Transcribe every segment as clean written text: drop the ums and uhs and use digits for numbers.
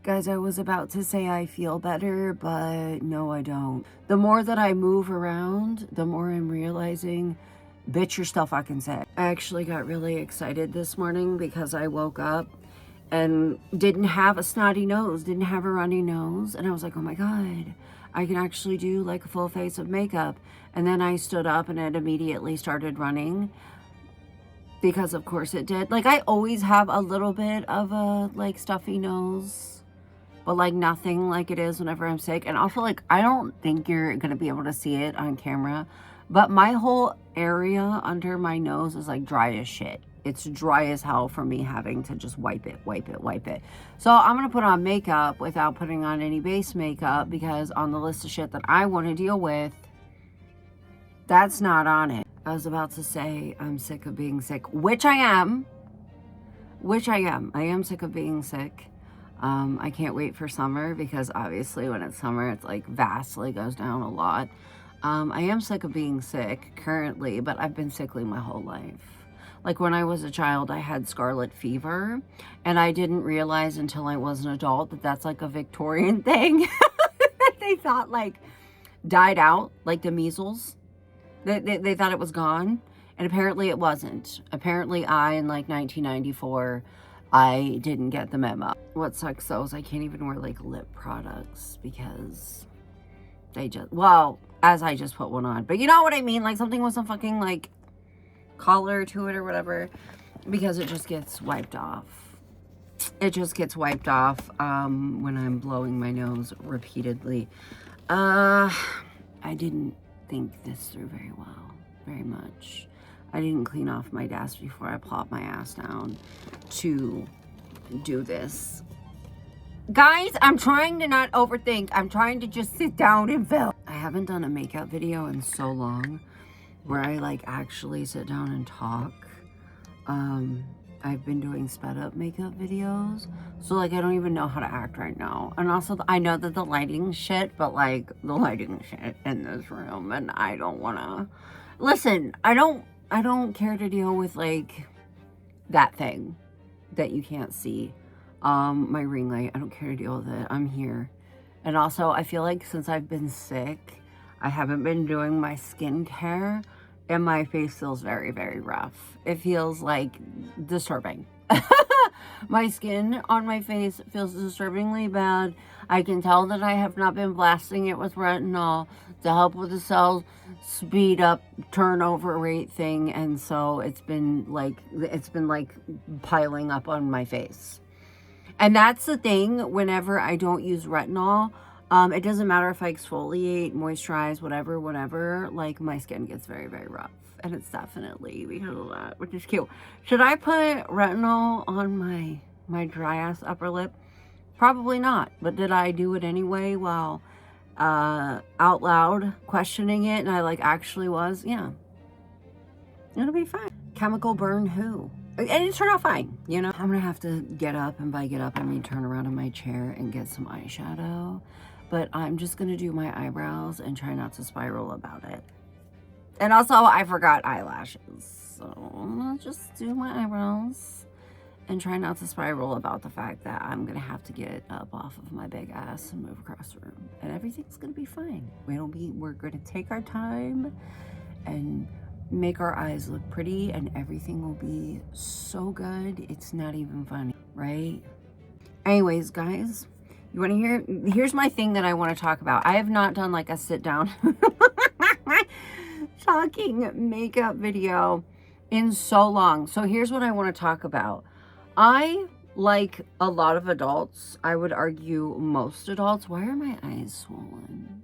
Guys, I was about to say I feel better, but no, I don't. The more that I move around, the more I'm realizing, bitch, you're still fucking sick. I actually got really excited this morning because I woke up and didn't have a snotty nose, didn't have a runny nose. And I was like, oh my God, I can actually do like a full face of makeup. And then I stood up and it immediately started running. Because of course it did. Like I always have a little bit of a like stuffy nose, but like nothing like it is whenever I'm sick. And also like, I don't think you're gonna be able to see it on camera, but my whole area under my nose is like dry as shit. It's dry as hell for me having to just wipe it. So I'm gonna put on makeup without putting on any base makeup because on the list of shit that I wanna deal with, that's not on it. I was about to say I'm sick of being sick, which I am. I am sick of being sick. I can't wait for summer because obviously when it's summer, it's like vastly goes down a lot. I am sick of being sick currently, but I've been sickly my whole life. Like when I was a child, I had scarlet fever and I didn't realize until I was an adult that that's like a Victorian thing that they thought like died out, like the measles. They thought it was gone, and apparently it wasn't. Apparently in like 1994, I didn't get the memo. What sucks though is I can't even wear like lip products because they just, well, as I just put one on. But you know what I mean? Like something with some fucking like color to it or whatever, because it just gets wiped off. It just gets wiped off when I'm blowing my nose repeatedly. I didn't think this through very much. I didn't clean off my desk before I plopped my ass down to do this. Guys, I'm trying to not overthink. I'm trying to just sit down and film. I haven't done a makeup video in so long where I like actually sit down and talk. I've been doing sped up makeup videos, so like I don't even know how to act right now. And also I know that the lighting shit, but like the lighting shit in this room, and I don't wanna listen. I don't care to deal with like that thing that you can't see. My ring light, I don't care to deal with it. I'm here. And also I feel like since I've been sick, I haven't been doing my skincare and my face feels very rough. It feels like disturbing. My skin on my face feels disturbingly bad. I can tell that I have not been blasting it with retinol to help with the cell speed up turnover rate thing, and so it's been like piling up on my face. And that's the thing, whenever I don't use retinol, it doesn't matter if I exfoliate, moisturize, whatever, like my skin gets very rough. And it's definitely because of that, which is cute. Should I put retinol on my dry ass upper lip? Probably not. But did I do it anyway while out loud questioning it? And I like actually was, yeah. It'll be fine. Chemical burn who? And it turned out fine, you know? I'm gonna have to get up, and by get up I mean turn around in my chair and get some eyeshadow. But I'm just gonna do my eyebrows and try not to spiral about it. And also I forgot eyelashes, so I'm gonna just do my eyebrows and try not to spiral about the fact that I'm gonna have to get up off of my big ass and move across the room, and everything's gonna be fine. We're gonna take our time and make our eyes look pretty, and everything will be so good it's not even funny, right? Anyways, guys, you want to hear? Here's my thing that I want to talk about. I have not done like a sit down talking makeup video in so long. So here's what I want to talk about. I, like a lot of adults, I would argue most adults, why are my eyes swollen?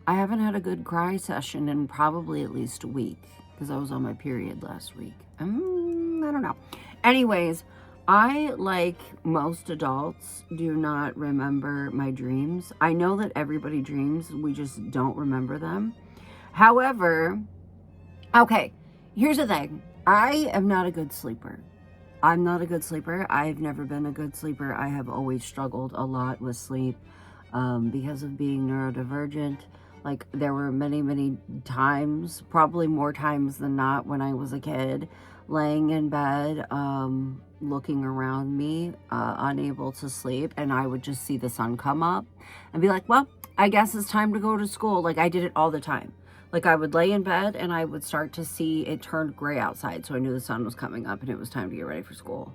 I haven't had a good cry session in probably at least a week because I was on my period last week. I don't know. Anyways, I, like most adults, do not remember my dreams. I know that everybody dreams. We just don't remember them. However, okay, here's the thing. I am not a good sleeper. I'm not a good sleeper. I've never been a good sleeper. I have always struggled a lot with sleep because of being neurodivergent. Like, there were many times, probably more times than not when I was a kid, laying in bed, looking around me, unable to sleep, and I would just see the sun come up and be like, well, I guess it's time to go to school. Like, I did it all the time. Like, I would lay in bed and I would start to see it turned gray outside, so I knew the sun was coming up and it was time to get ready for school.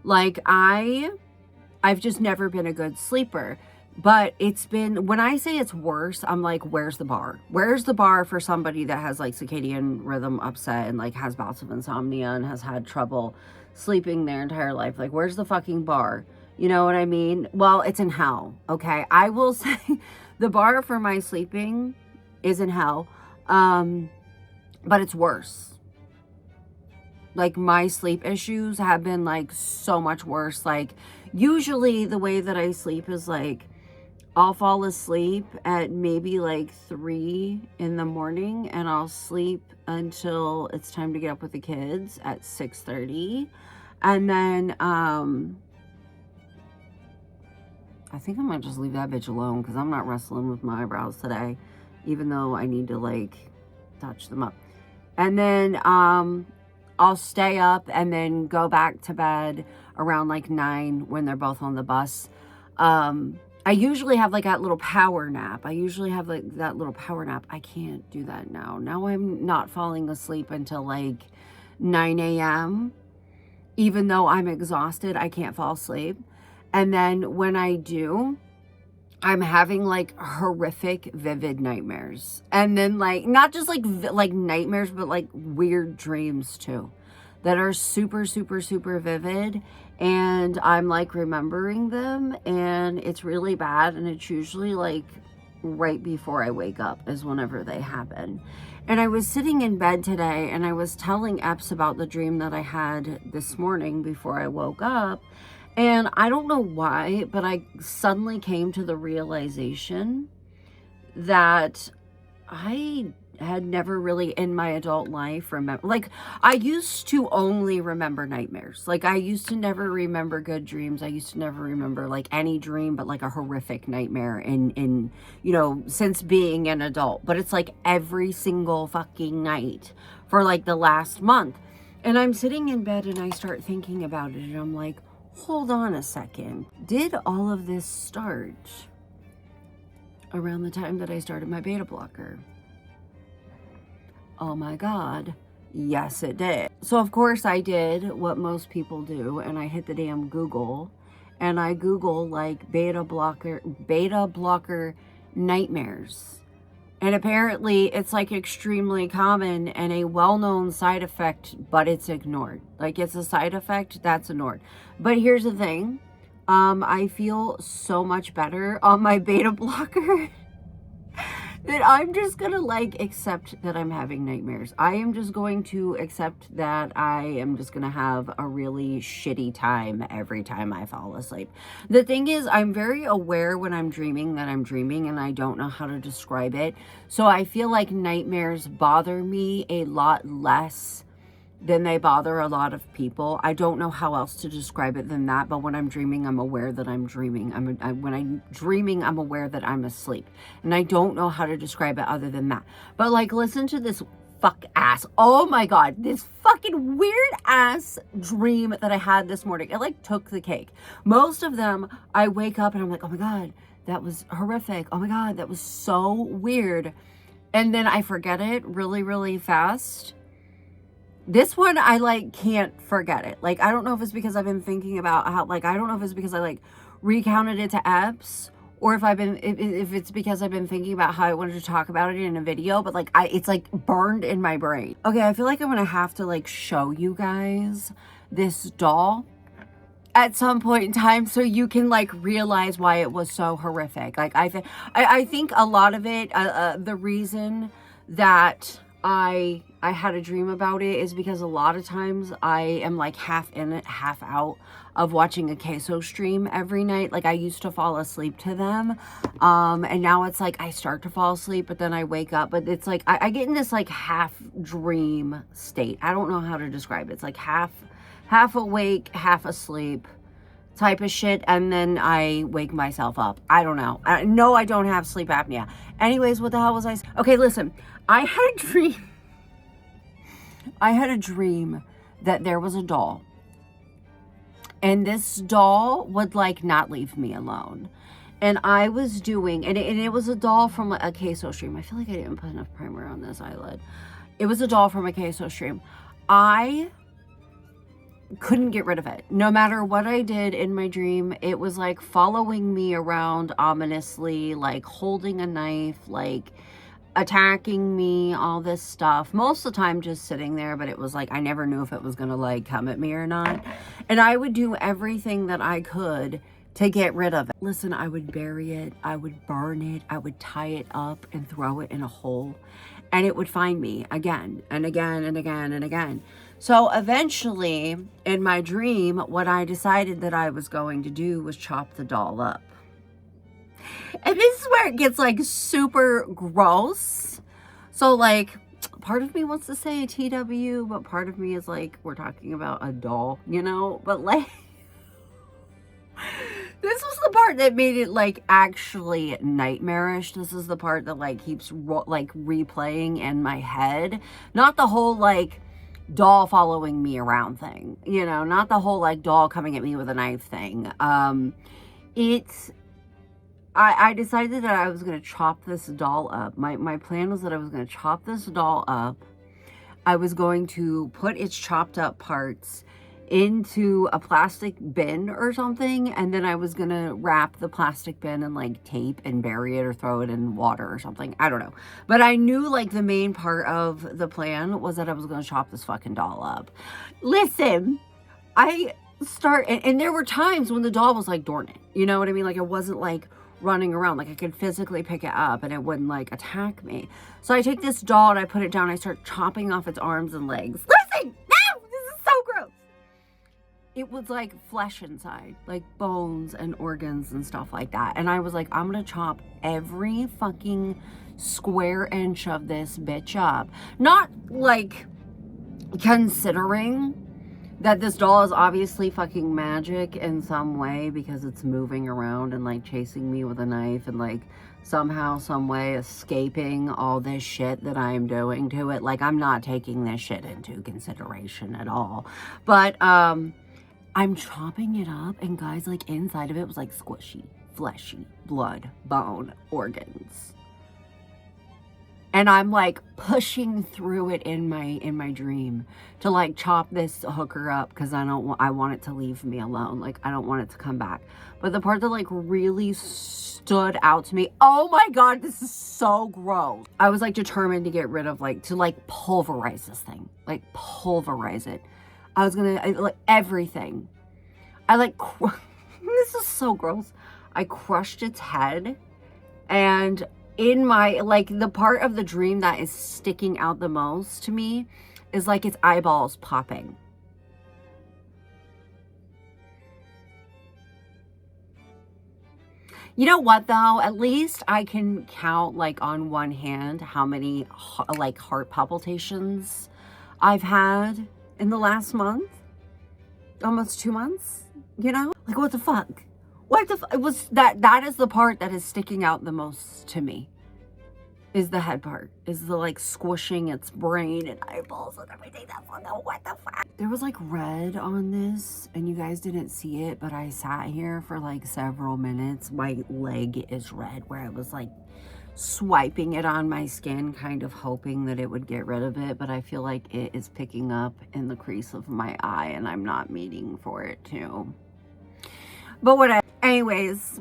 Like, I've just never been a good sleeper. But it's been, when I say it's worse, I'm like, where's the bar? Where's the bar for somebody that has like circadian rhythm upset and like has bouts of insomnia and has had trouble sleeping their entire life? Like, where's the fucking bar? You know what I mean? Well, it's in hell, okay? I will say the bar for my sleeping is in hell, but it's worse. Like, my sleep issues have been like so much worse. Like, usually the way that I sleep is like, I'll fall asleep at maybe like 3 in the morning and I'll sleep until it's time to get up with the kids at 6:30. And then, I think I might just leave that bitch alone because I'm not wrestling with my eyebrows today, even though I need to like touch them up. And then, I'll stay up and then go back to bed around like 9 when they're both on the bus. I usually have like that little power nap. I can't do that now. Now I'm not falling asleep until like 9 a.m. Even though I'm exhausted, I can't fall asleep. And then when I do, I'm having like horrific, vivid nightmares. And then like, not just like nightmares, but like weird dreams too, that are super, super, super vivid. And I'm like remembering them and it's really bad. And it's usually like right before I wake up is whenever they happen. And I was sitting in bed today and I was telling Epps about the dream that I had this morning before I woke up. And I don't know why, but I suddenly came to the realization that I had never really in my adult life remember, like, I used to only remember nightmares. Like, I used to never remember good dreams. I used to never remember like any dream but like a horrific nightmare in you know, since being an adult. But it's like every single fucking night for like the last month. And I'm sitting in bed and I start thinking about it and I'm like, hold on a second. Did all of this start around the time that I started my beta blocker? Oh my God, yes it did. So of course I did what most people do and I hit the damn Google and I Google like beta blocker nightmares. And apparently it's like extremely common and a well-known side effect, but it's ignored. Like, it's a side effect that's ignored. But here's the thing, I feel so much better on my beta blocker that I'm just gonna like accept that I'm having nightmares. I am just going to accept that I am just gonna have a really shitty time every time I fall asleep. The thing is, I'm very aware when I'm dreaming that I'm dreaming and I don't know how to describe it. So I feel like nightmares bother me a lot less than they bother a lot of people. I don't know how else to describe it than that, but when I'm dreaming, I'm aware that I'm dreaming. When I'm dreaming, I'm aware that I'm asleep. And I don't know how to describe it other than that. But like, listen to this fuck ass. Oh my God, this fucking weird ass dream that I had this morning. It like took the cake. Most of them, I wake up and I'm like, oh my God, that was horrific. Oh my God, that was so weird. And then I forget it really, really fast. This one, I like can't forget it. Like, I don't know if it's because I've been thinking about how, like, I don't know if it's because I like recounted it to Epps or if it's because I've been thinking about how I wanted to talk about it in a video, but like, it's like burned in my brain. Okay, I feel like I'm gonna have to like show you guys this doll at some point in time so you can like realize why it was so horrific. Like, I think a lot of it, the reason that I had a dream about it is because a lot of times I am like half in it, half out of watching a queso stream every night. Like, I used to fall asleep to them. And now it's like I start to fall asleep, but then I wake up. But it's like I get in this like half dream state. I don't know how to describe it. It's like half awake, half asleep type of shit. And then I wake myself up. I don't know. No, I don't have sleep apnea. Anyways, what the hell was I saying? Okay, listen. I had a dream that there was a doll. And this doll would like not leave me alone. And I was doing, and it was a doll from a queso stream. I feel like I didn't put enough primer on this eyelid. It was a doll from a queso stream. I couldn't get rid of it. No matter what I did in my dream, it was like following me around ominously, like holding a knife, like attacking me, all this stuff. Most of the time just sitting there, but it was like I never knew if it was gonna like come at me or not. And I would do everything that I could to get rid of it. Listen, I would bury it, I would burn it, I would tie it up and throw it in a hole, and it would find me again and again and again and again. So eventually in my dream, what I decided that I was going to do was chop the doll up. And this is where it gets like super gross. So like part of me wants to say a TW, but part of me is like, we're talking about a doll, you know? But like, this was the part that made it like actually nightmarish. This is the part that like keeps like replaying in my head. Not the whole like doll following me around thing, you know, not the whole like doll coming at me with a knife thing. I decided that I was going to chop this doll up. My plan was that I was going to chop this doll up. I was going to put its chopped up parts into a plastic bin or something, and then I was going to wrap the plastic bin in like tape and bury it or throw it in water or something. I don't know. But I knew like the main part of the plan was that I was going to chop this fucking doll up. Listen, and there were times when the doll was like dormant. You know what I mean? Like it wasn't like running around, like I could physically pick it up and it wouldn't like attack me. So I take this doll and I put it down, I start chopping off its arms and legs. Listen, no, this is so gross. It was like flesh inside, like bones and organs and stuff like that. And I was like, I'm gonna chop every fucking square inch of this bitch up. Not like considering that this doll is obviously fucking magic in some way because it's moving around and like chasing me with a knife and like somehow, some way escaping all this shit that I'm doing to it. Like I'm not taking this shit into consideration at all. But I'm chopping it up and guys, like inside of it was like squishy, fleshy, blood, bone, organs. And I'm like pushing through it in my dream to like chop this hooker up because I want it to leave me alone. Like I don't want it to come back. But the part that like really stood out to me, oh my God, this is so gross. I was like determined to get rid of to pulverize this thing, like pulverize it. I was gonna everything. This is so gross. I crushed its head, and in my, the part of the dream that is sticking out the most to me is like its eyeballs popping. You know what though? At least I can count on one hand how many heart palpitations I've had in the last month. Almost 2 months, you know? Like what the fuck? It was that is the part that is sticking out the most to me. Is the head part. Is the squishing its brain and eyeballs and everything. That's what the fuck? There was red on this and you guys didn't see it, but I sat here for several minutes. My leg is red where I was swiping it on my skin, kind of hoping that it would get rid of it, but I feel like it is picking up in the crease of my eye and I'm not meaning for it to. But whatever. Anyways,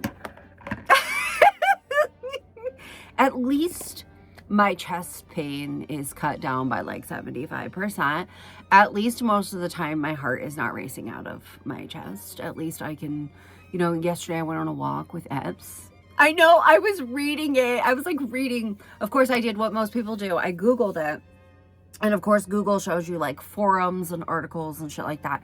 at least my chest pain is cut down by 75%. At least most of the time my heart is not racing out of my chest. At least I can, yesterday I went on a walk with Epps. I know, I was reading it. I was reading. Of course I did what most people do. I Googled it. And of course Google shows you forums and articles and shit like that.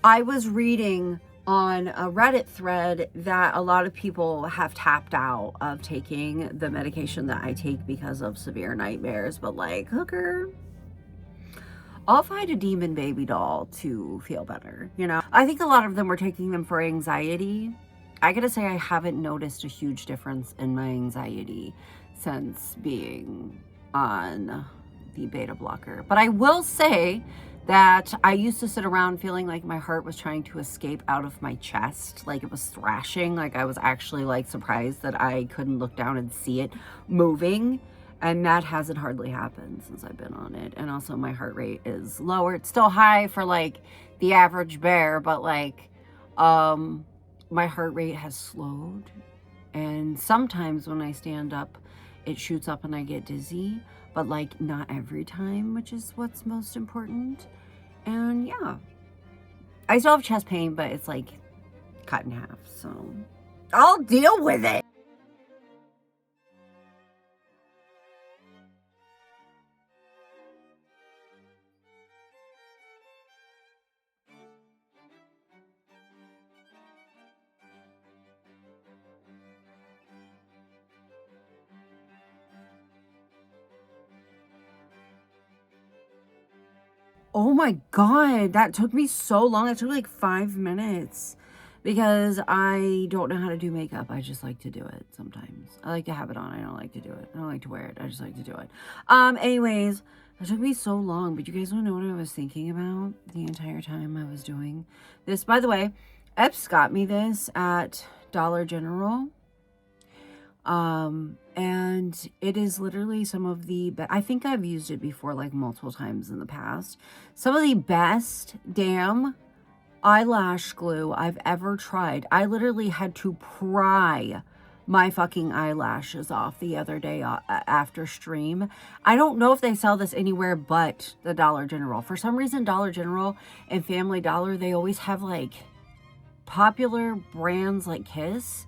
I was reading on a Reddit thread that a lot of people have tapped out of taking the medication that I take because of severe nightmares. But hooker, I'll find a demon baby doll to feel better, I think a lot of them were taking them for anxiety. I gotta say I haven't noticed a huge difference in my anxiety since being on the beta blocker. But I will say that I used to sit around feeling like my heart was trying to escape out of my chest, like it was thrashing, like I was actually like surprised that I couldn't look down and see it moving. And that hasn't hardly happened since I've been on it. And also my heart rate is lower. It's still high for like the average bear, but like my heart rate has slowed. And sometimes when I stand up, it shoots up and I get dizzy, but like not every time, which is what's most important. And yeah, I still have chest pain, but it's like cut in half. So I'll deal with it. Oh my God, that took me so long. It took like 5 minutes because I don't know how to do makeup. I just like to do it sometimes. I like to have it on. I don't like to do it. I don't like to wear it. I just like to do it. Anyways, it took me so long, but you guys don't know what I was thinking about the entire time I was doing this. By the way, Epps got me this at Dollar General. And it is literally some of the I think I've used it before like multiple times in the past. Some of the best damn eyelash glue I've ever tried. I literally had to pry my fucking eyelashes off the other day after stream. I don't know if they sell this anywhere but the Dollar General. For some reason, Dollar General and Family Dollar, they always have like popular brands like Kiss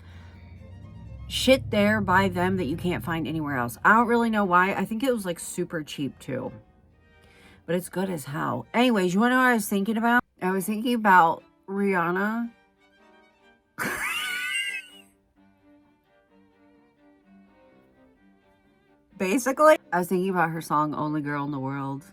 shit there by them that you can't find anywhere else. I don't really know why. I think it was like super cheap too, but it's good as hell. Anyways, you want to know what I was thinking about? I was thinking about Rihanna. Basically, I was thinking about her song Only Girl in the World.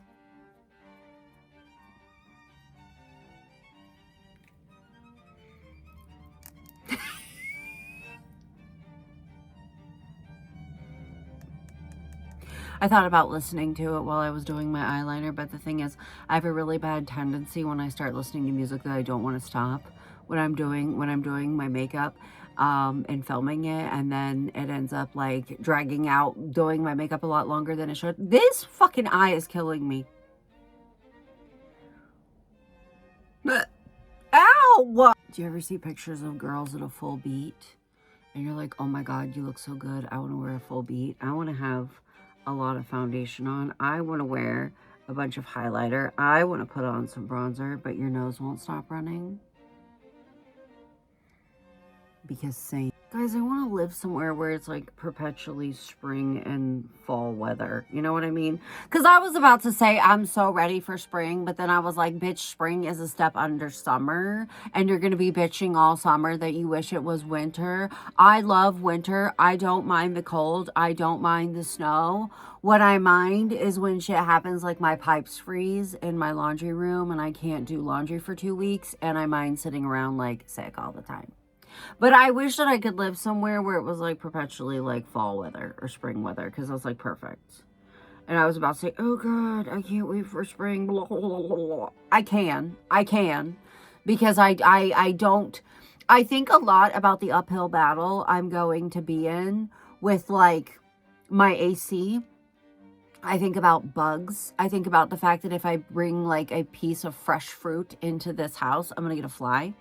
I thought about listening to it while I was doing my eyeliner, but the thing is, I have a really bad tendency when I start listening to music that I don't want to stop when I'm doing my makeup and filming it, and then it ends up like dragging out doing my makeup a lot longer than it should. This fucking eye is killing me. Ow! Do you ever see pictures of girls in a full beat and you're like, oh my God, you look so good. I want to wear a full beat. I want to have a lot of foundation on. I want to wear a bunch of highlighter. I want to put on some bronzer, but your nose won't stop running. Because same. Guys, I want to live somewhere where it's like perpetually spring and fall weather. You know what I mean? Because I was about to say I'm so ready for spring, but then I was like, bitch, spring is a step under summer. And you're going to be bitching all summer that you wish it was winter. I love winter. I don't mind the cold. I don't mind the snow. What I mind is when shit happens like my pipes freeze in my laundry room and I can't do laundry for 2 weeks. And I mind sitting around like sick all the time. But I wish that I could live somewhere where it was like perpetually like fall weather or spring weather, because that's like perfect. And I was about to say, oh God, I can't wait for spring. Blah, blah, blah, blah. I can, because I don't, I think a lot about the uphill battle I'm going to be in with like my AC. I think about bugs. I think about the fact that if I bring like a piece of fresh fruit into this house, I'm going to get a fly.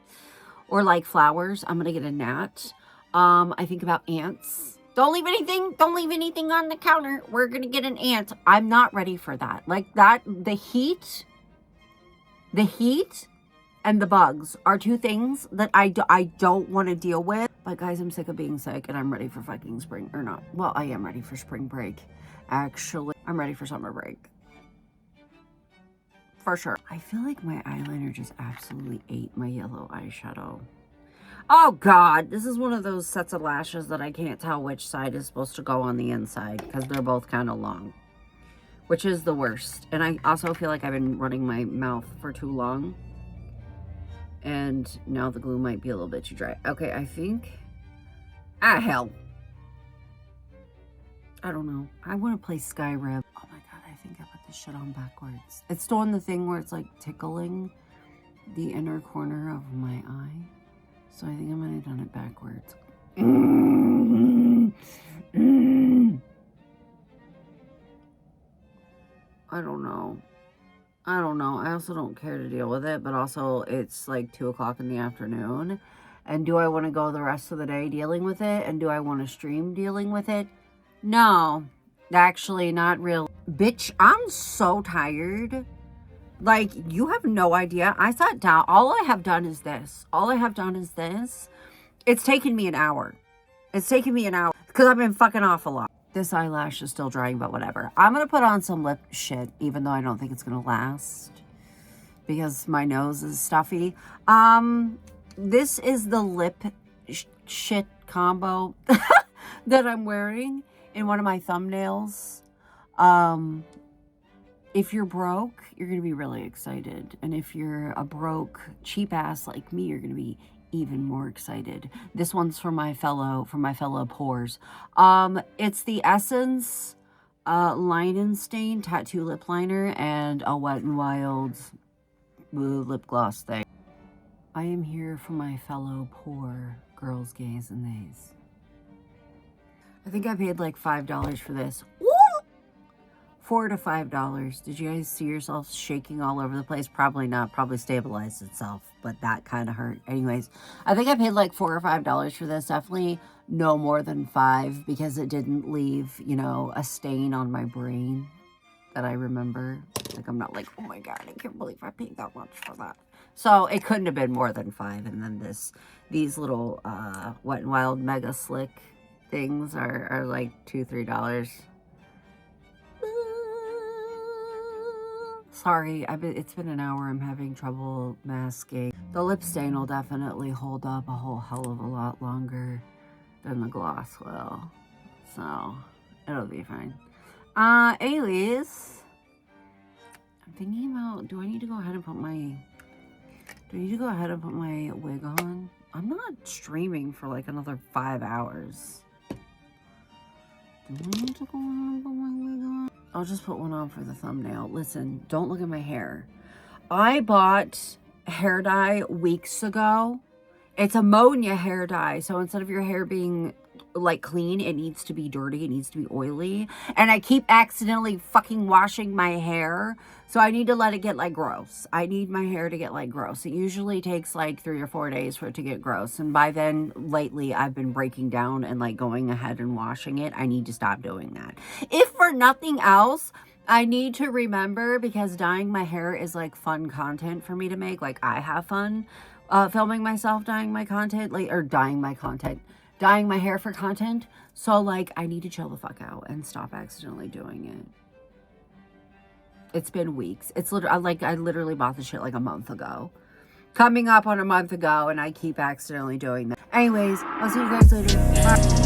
Or like flowers, I'm gonna get a gnat. I think about ants. Don't leave anything on the counter. We're gonna get an ant. I'm not ready for that. Like that, the heat and the bugs are two things that I don't want to deal with. But guys, I'm sick of being sick and I'm ready for fucking spring, or not. Well, I am ready for spring break. Actually, I'm ready for summer break. For sure. I feel like my eyeliner just absolutely ate my yellow eyeshadow. Oh God, this is one of those sets of lashes that I can't tell which side is supposed to go on the inside because they're both kind of long, which is the worst. And I also feel like I've been running my mouth for too long. And now the glue might be a little bit too dry. Okay, I think, hell. I don't know. I want to play Skyrim. Oh my God, I think I put the this shit on backwards. It's doing the thing where it's like tickling the inner corner of my eye. So I think I might have done it backwards. I don't know. I also don't care to deal with it, but also it's like 2 o'clock in the afternoon. And do I want to go the rest of the day dealing with it? And do I want to stream dealing with it? No, actually not really. Bitch, I'm so tired. Like, you have no idea. I sat down. All I have done is this. It's taken me an hour. Because I've been fucking off a lot. This eyelash is still drying, but whatever. I'm going to put on some lip shit, even though I don't think it's going to last. Because my nose is stuffy. This is the lip shit combo that I'm wearing in one of my thumbnails. If you're broke, you're going to be really excited. And if you're a broke cheap ass like me, you're going to be even more excited. This one's for my fellow pores. It's the Essence Line and Stain Tattoo Lip Liner and a Wet n Wild lip gloss thing. I am here for my fellow poor girls, gays, and theys. I think I paid like $5 for this. Woo! $4 to $5. Did you guys see yourself shaking all over the place? Probably not. Probably stabilized itself, but that kind of hurt. Anyways, I think I paid like $4 or $5 for this. Definitely no more than $5 because it didn't leave, you know, a stain on my brain that I remember. Like, I'm not like, oh my God, I can't believe I paid that much for that. So it couldn't have been more than $5. And then these little Wet n Wild Mega Slick things are like $2, $3. Sorry, it's been an hour. I'm having trouble masking. The lip stain will definitely hold up a whole hell of a lot longer than the gloss will. So it'll be fine. Anyways, I'm thinking about, do I need to go ahead and put my wig on? I'm not streaming for like another 5 hours. Do I need to go ahead and put my wig on? I'll just put one on for the thumbnail. Listen, don't look at my hair. I bought hair dye weeks ago. It's ammonia hair dye. So instead of your hair being like clean, it needs to be dirty. It needs to be oily. And I keep accidentally fucking washing my hair. So I need to let it get like gross. I need my hair to get like gross. It usually takes like 3 or 4 days for it to get gross. And by then, lately, I've been breaking down and like going ahead and washing it. I need to stop doing that. If for nothing else, I need to remember, because dyeing my hair is like fun content for me to make. Like, I have fun filming myself dyeing my content, like, or dyeing my hair for content. So like, I need to chill the fuck out and stop accidentally doing it. It's been weeks. It's literally like, I literally bought the shit like a month ago. Coming up on a month ago, and I keep accidentally doing that. Anyways, I'll see you guys later. Bye.